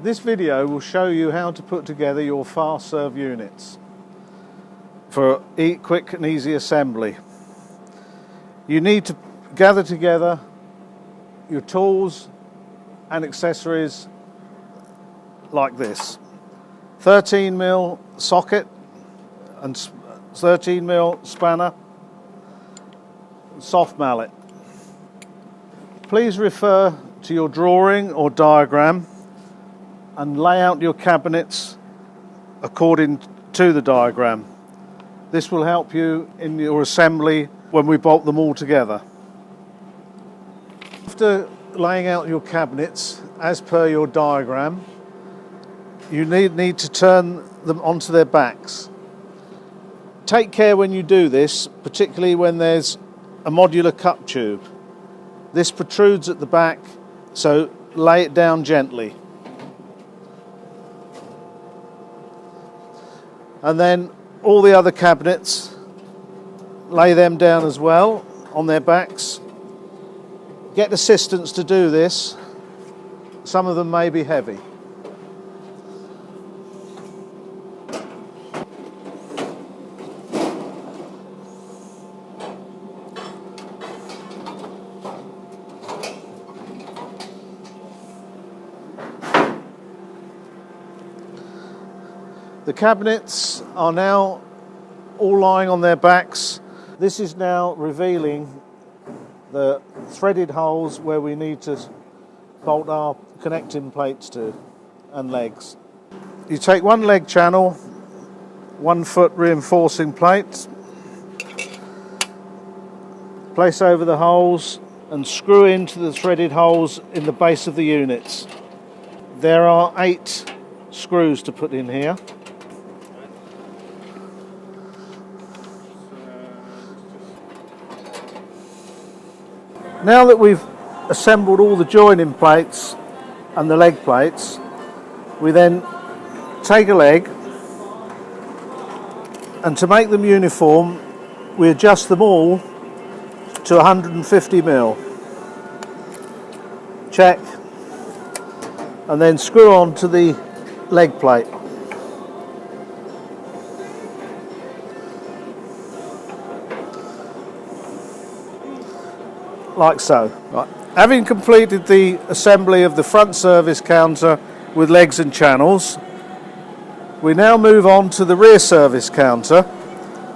This video will show you how to put together your Fastserv units for quick and easy assembly. You need to gather together your tools and accessories like this. 13mm socket and 13mm spanner, soft mallet. Please refer to your drawing or diagram and lay out your cabinets according to the diagram. This will help you in your assembly when we bolt them all together. After laying out your cabinets as per your diagram, you need to turn them onto their backs. Take care when you do this, particularly when there's a modular cup tube. This protrudes at the back, so lay it down gently. And then all the other cabinets, lay them down as well on their backs. Get assistants to do this. Some of them may be heavy. The cabinets are now all lying on their backs. This is now revealing the threaded holes where we need to bolt our connecting plates to and legs. You take one leg channel, 1 foot reinforcing plate, place over the holes and screw into the threaded holes in the base of the units. There are 8 screws to put in here. Now that we've assembled all the joining plates and the leg plates, we then take a leg, and to make them uniform, we adjust them all to 150mm. Check, and then screw on to the leg plate. Like so. Right. Having completed the assembly of the front service counter with legs and channels, we now move on to the rear service counter,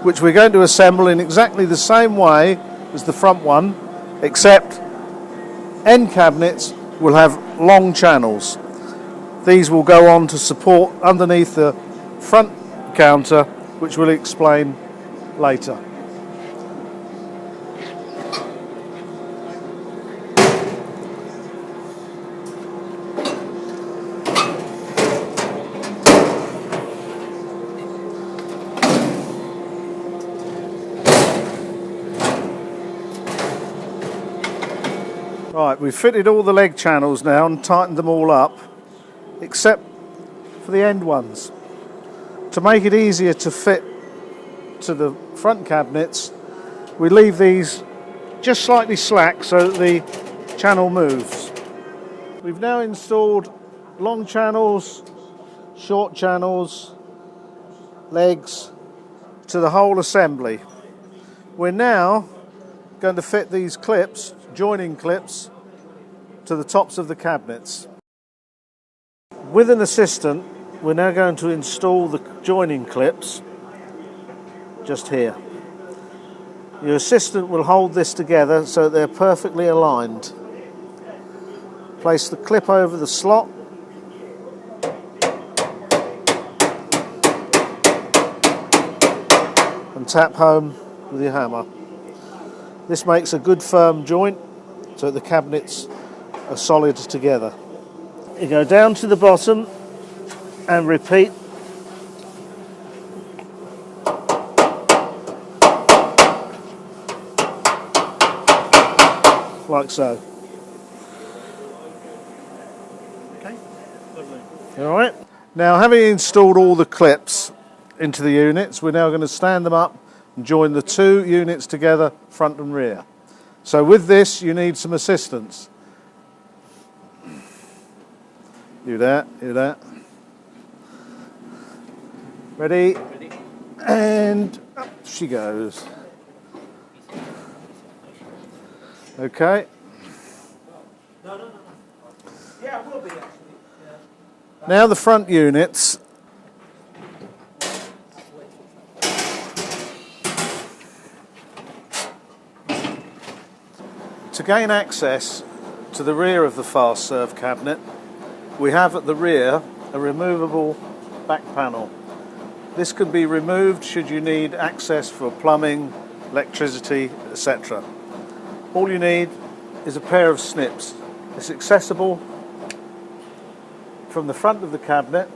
which we're going to assemble in exactly the same way as the front one, except end cabinets will have long channels. These will go on to support underneath the front counter, which we'll explain later. Right, we've fitted all the leg channels now and tightened them all up, except for the end ones. To make it easier to fit to the front cabinets, we leave these just slightly slack so that the channel moves. We've now installed long channels, short channels, legs to the whole assembly. We're now going to fit these clips, joining clips, to the tops of the cabinets. With an assistant, we're now going to install the joining clips just here. Your assistant will hold this together so they're perfectly aligned. Place the clip over the slot and tap home with your hammer. This makes a good firm joint so the cabinets are solid together. You go down to the bottom and repeat. Like so. Okay, lovely. All right. Now, having installed all the clips into the units, we're now going to stand them up and join the 2 units together, front and rear. So with this, you need some assistance. You that, you that. Ready? Ready? And up she goes. Okay. No. Yeah, it will be actually. Yeah. Now the front units. To gain access to the rear of the Fastserv cabinet, we have at the rear a removable back panel. This can be removed should you need access for plumbing, electricity, etc. All you need is a pair of snips. It's accessible from the front of the cabinet,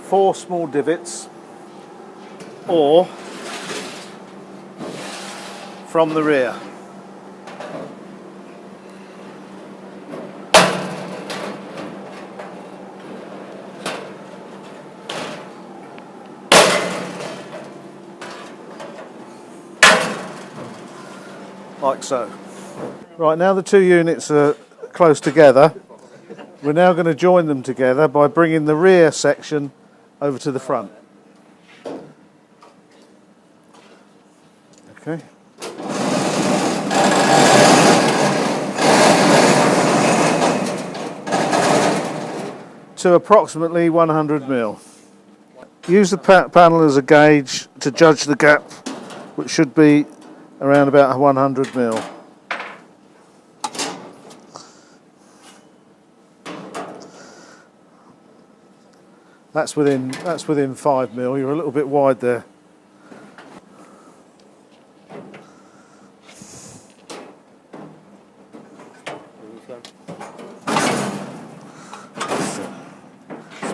4 small divots, or from the rear. Like so. Right, now the 2 units are close together. We're now going to join them together by bringing the rear section over to the front. Okay. To approximately 100mm. Use the panel as a gauge to judge the gap, which should be around about 100mm. That's within 5mm. You're a little bit wide there.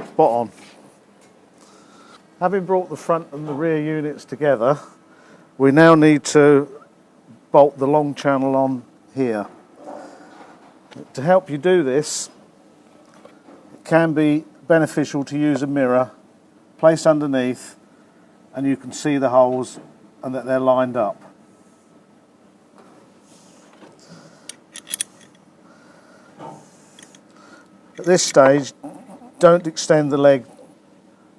Spot on. Having brought the front and the rear units together, we now need to bolt the long channel on here. To help you do this, it can be beneficial to use a mirror, place underneath, and you can see the holes and that they're lined up. At this stage, don't extend the leg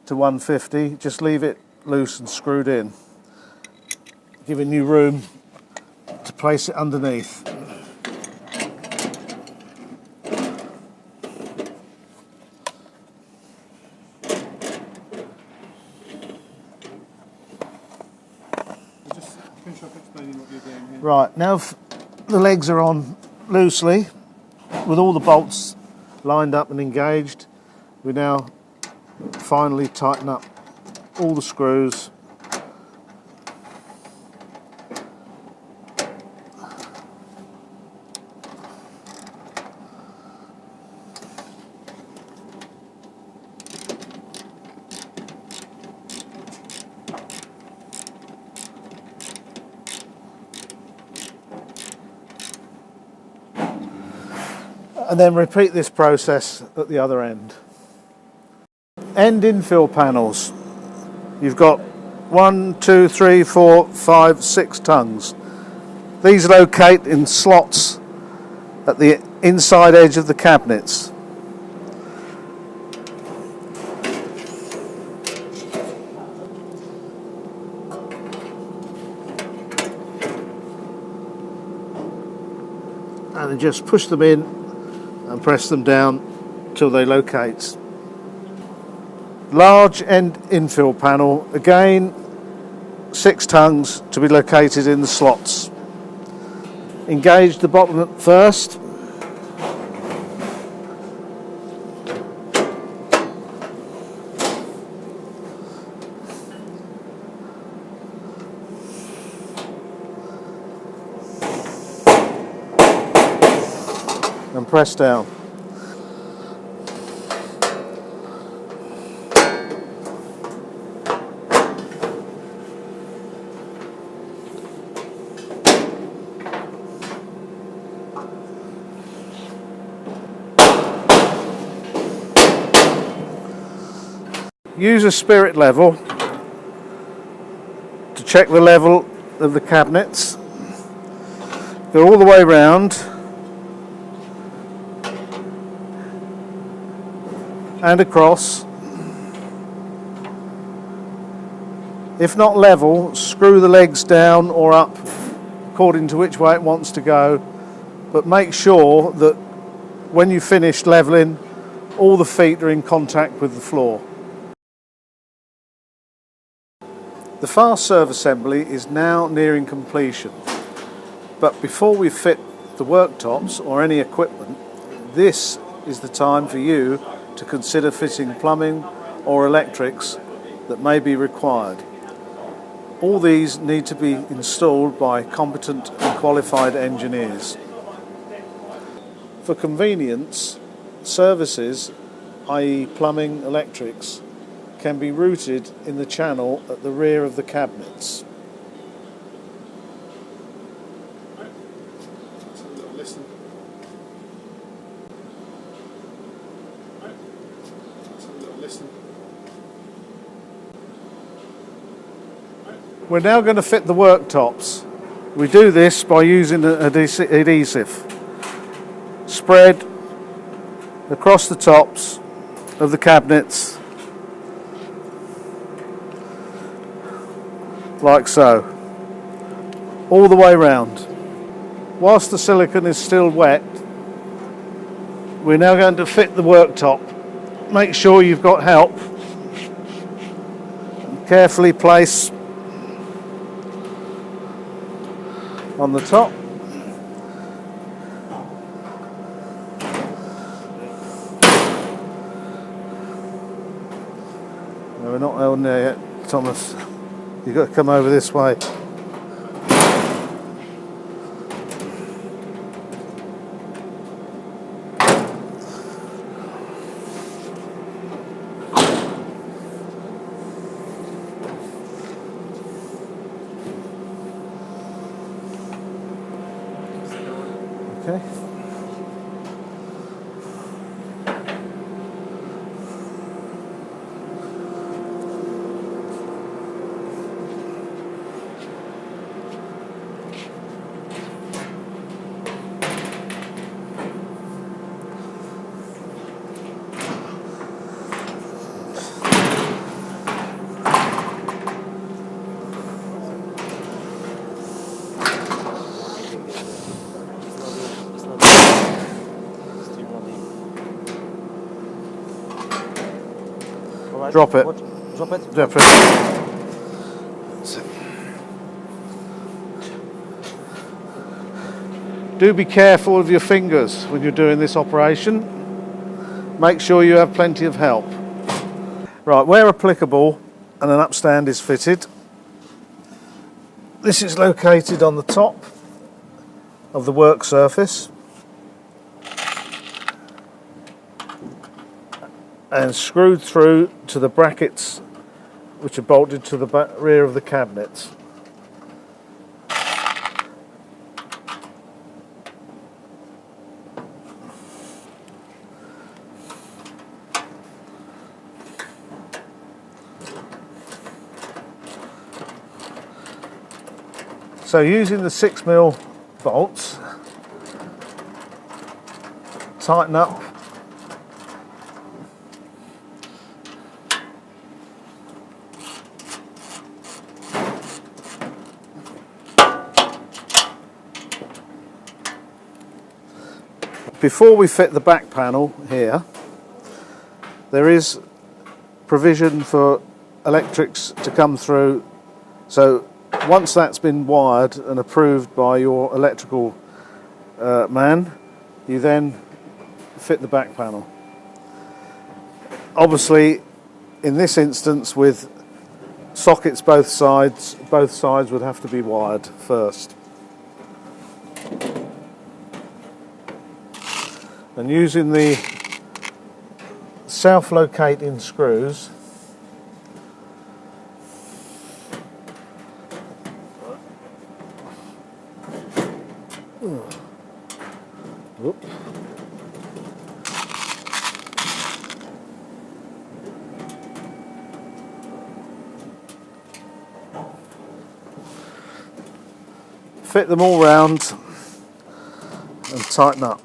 to 150, just leave it loose and screwed in, giving you room to place it underneath. Just finish off explaining what you're doing here. Right, now the legs are on loosely, with all the bolts lined up and engaged, we now finally tighten up all the screws. And then repeat this process at the other end. End infill panels. You've got 1, 2, 3, 4, 5, 6 tongues. These locate in slots at the inside edge of the cabinets. And then just push them in and press them down till they locate. Large end infill panel, again 6 tongues to be located in the slots. Engage the bottom first. And press down. Use a spirit level to check the level of the cabinets. Go all the way round. and across. If not level, screw the legs down or up according to which way it wants to go, but make sure that when you finish levelling, all the feet are in contact with the floor. The Fastserv assembly is now nearing completion, but before we fit the worktops or any equipment, this is the time for you to consider fitting plumbing or electrics that may be required. All these need to be installed by competent and qualified engineers. For convenience, services, i.e. plumbing, electrics, can be routed in the channel at the rear of the cabinets. We're now going to fit the worktops. We do this by using adhesive. Spread across the tops of the cabinets like so, all the way round. Whilst the silicone is still wet, we're now going to fit the worktop. Make sure you've got help. And carefully place on the top. No, we're not on there yet, Thomas. You've got to come over this way. Okay. Drop it. Drop it? Drop it. Do be careful of your fingers when you're doing this operation. Make sure you have plenty of help. Right, where applicable and an upstand is fitted, this is located on the top of the work surface and screwed through to the brackets which are bolted to the rear of the cabinets. So using the 6mm bolts, tighten up before we fit the back panel here. There is provision for electrics to come through, so once that's been wired and approved by your electrical man, you then fit the back panel. Obviously, in this instance, with sockets both sides would have to be wired first. And using the self-locating screws, fit them all round and tighten up.